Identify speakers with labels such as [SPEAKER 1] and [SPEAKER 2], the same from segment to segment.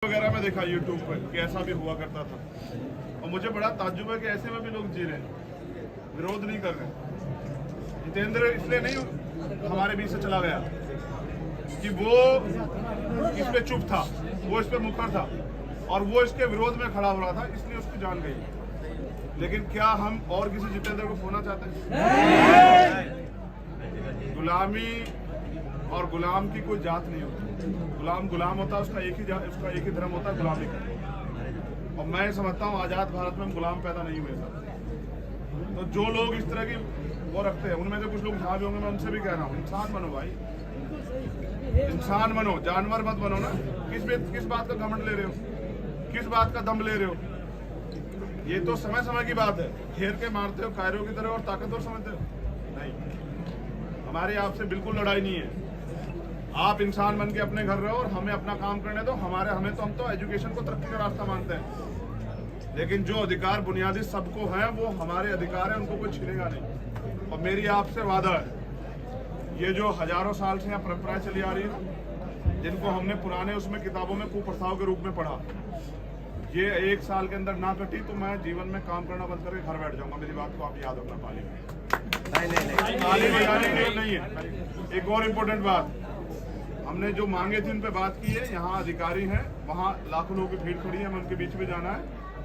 [SPEAKER 1] वगैरह में देखा यूट्यूब पर कि ऐसा भी हुआ करता था और मुझे बड़ा ताज्जुब है कि ऐसे में भी लोग जी रहे हैं, विरोध नहीं कर रहे। जितेंद्र इसलिए नहीं हमारे बीच से चला गया कि वो इस पे चुप था, वो इस पे मुखर था और वो इसके विरोध में खड़ा हो रहा था, इसलिए उसकी जान गई। लेकिन क्या हम और किसी जितेंद्र को खोना चाहते हैं? गुलामी और गुलाम की कोई जात नहीं होती। गुलाम होता है, उसका एक ही धर्म होता है, गुलामी का। और मैं समझता हूँ आजाद भारत में हम गुलाम पैदा नहीं हुए सर। तो जो लोग इस तरह की वो रखते हैं, उनमें से कुछ लोग जहाँ भी होंगे, मैं उनसे भी कह रहा हूँ, इंसान बनो भाई, इंसान बनो, जानवर मत बनो ना। किस बात का घमंड ले रहे हो, किस बात का दम ले रहे हो? ये तो समय समय की बात है, घेर के मारते हो कायरों की तरह और ताकतवर समझते हो। नहीं, हमारी आपसे बिल्कुल लड़ाई नहीं है। आप इंसान बन के अपने घर रहो और हमें अपना काम करने दो। हम तो एजुकेशन को तरक्की का रास्ता मानते हैं, लेकिन जो अधिकार बुनियादी सबको है वो हमारे अधिकार है, उनको कोई छीनेगा नहीं। और मेरी आपसे वादा है, ये जो हजारों साल से यहाँ परंपराएं चली आ रही है, जिनको हमने पुराने उसमें किताबों में कुप्रथाओं के रूप में पढ़ा, ये 1 साल के अंदर ना कटी तो मैं जीवन में काम करना बंद करके घर बैठ जाऊंगा। मेरी बात को आप याद रखना। ताली बजाने की नहीं है। एक और इम्पोर्टेंट बात, हमने जो मांगे थी उन पे बात की है। यहाँ अधिकारी हैं, वहाँ लाखों लोगों की भीड़ खड़ी है, हमें उनके बीच में जाना है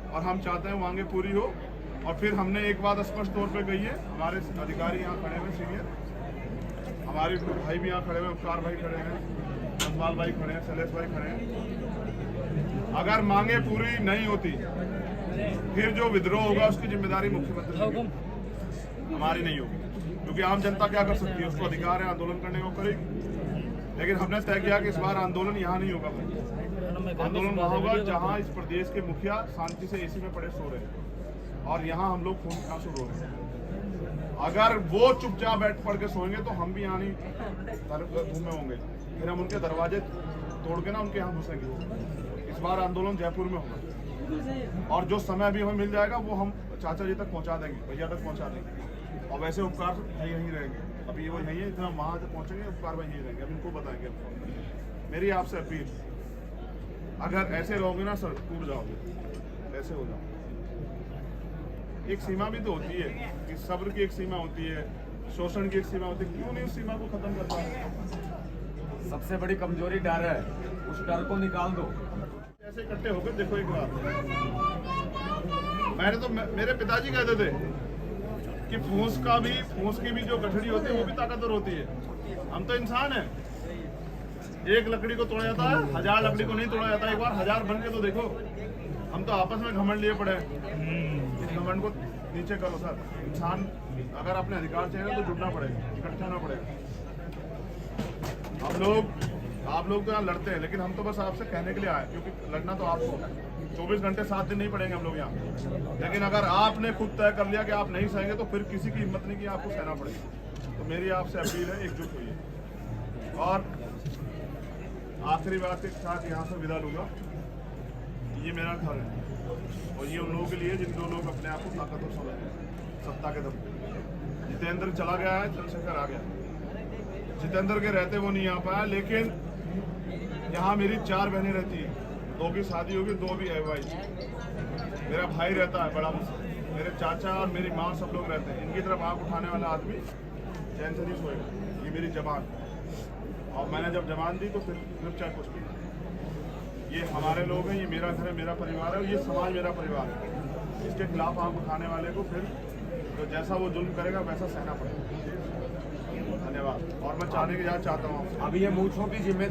[SPEAKER 1] और हम चाहते हैं मांगे पूरी हो। और फिर हमने एक बात स्पष्ट तौर पे कही है, हमारे अधिकारी यहाँ खड़े हुए सीनियर, हमारे भाई भी यहाँ खड़े हुए, उपकार भाई खड़े हैं, धनपाल भाई खड़े हैं, शैलेश भाई खड़े हैं। अगर मांगे पूरी नहीं होती फिर जो विद्रोह होगा उसकी जिम्मेदारी मुख्यमंत्री की, हमारी नहीं होगी। क्योंकि आम जनता क्या कर सकती है, उसको अधिकार है आंदोलन करने को, करेगी। लेकिन हमने तय किया कि इस बार आंदोलन यहाँ नहीं होगा। आंदोलन वहाँ होगा जहाँ इस प्रदेश के मुखिया शांति से एसी में पड़े सो रहे हैं और यहाँ हम लोग खून आंसू रो रहे हैं। अगर वो चुपचाप बैठ पड़ के सोएंगे तो हम भी यहाँ नहीं घूमे होंगे, फिर हम उनके दरवाजे तोड़ के ना उनके यहाँ घुसेंगे। इस बार आंदोलन जयपुर में होगा और जो समय अभी हमें मिल जाएगा वो हम चाचा जी तक पहुँचा देंगे, भैया तक पहुँचा देंगे। और वैसे उपकार यहीं रहेंगे, अभी वो नहीं है, इतना वहाँ से पहुँचेंगे उपकार वहीं रहेंगे, अब इनको बताएंगे। मेरी आपसे अपील, अगर ऐसे रहोगे ना सर, टूट जाओगे, ऐसे हो जाओ। एक सीमा भी तो होती है कि सब्र की एक सीमा होती है, शोषण की एक सीमा होती है, क्यों नहीं उस सीमा को खत्म कर पाए?
[SPEAKER 2] सबसे बड़ी कमजोरी डर है, उस डर को निकाल दो।
[SPEAKER 1] ऐसे इकट्ठे होकर देखो एक बात, मैंने तो मेरे पिताजी कहते थे कि फूस की भी जो गठड़ी होती है वो भी ताकतवर होती है। हम तो इंसान हैं, एक लकड़ी को तोड़ा जाता है, 1000 लकड़ी को नहीं तोड़ा जाता। एक बार 1000 बन के तो देखो। हम तो आपस में घमंड लिए पड़े हैं, इस घमंड को नीचे करो सर। इंसान अगर अपने अधिकार चाहिए तो जुड़ना पड़ेगा, इकट्ठा होना पड़ेगा। आप लोग तो यहाँ लड़ते हैं, लेकिन हम तो बस आपसे कहने के लिए आए, क्योंकि लड़ना तो आपको 24 घंटे 7 दिन नहीं पड़ेंगे हम लोग यहाँ। लेकिन अगर आपने खुद तय कर लिया कि आप नहीं सहेंगे तो फिर किसी की हिम्मत नहीं कि आपको सहना पड़ेगा। तो मेरी आपसे अपील है, एकजुट होइए। और आखिरी बात के साथ यहाँ से विदा लूंगा, ये मेरा घर है और ये उन लोगों के लिए जिन लोग अपने आप को ताकतवर समझते हैं, सत्ता के दम पे। जितेंद्र चला गया है, चंद्रशेखर आ गया। जितेंद्र के रहते वो नहीं आ पाया, लेकिन यहाँ मेरी 4 बहनें रहती हैं, 2 की शादी होगी, 2 भी है भाई। मेरा भाई रहता है बड़ा मुझसे, मेरे चाचा और मेरी माँ सब लोग रहते हैं। इनकी तरफ आँख उठाने वाला आदमी चैन से नहीं सोएगा। ये मेरी जबान, और मैंने जब जबान दी तो फिर चाहे कुछ भी। ये हमारे लोग हैं, ये मेरा घर है, मेरा परिवार है और ये समाज मेरा परिवार है। इसके खिलाफ आँख उठाने वाले को फिर तो जैसा वो जुल्म करेगा वैसा सहना पड़ेगा। धन्यवाद। और मैं चाहता हूँ
[SPEAKER 2] अभी ये मूछों की जिम्मेदारी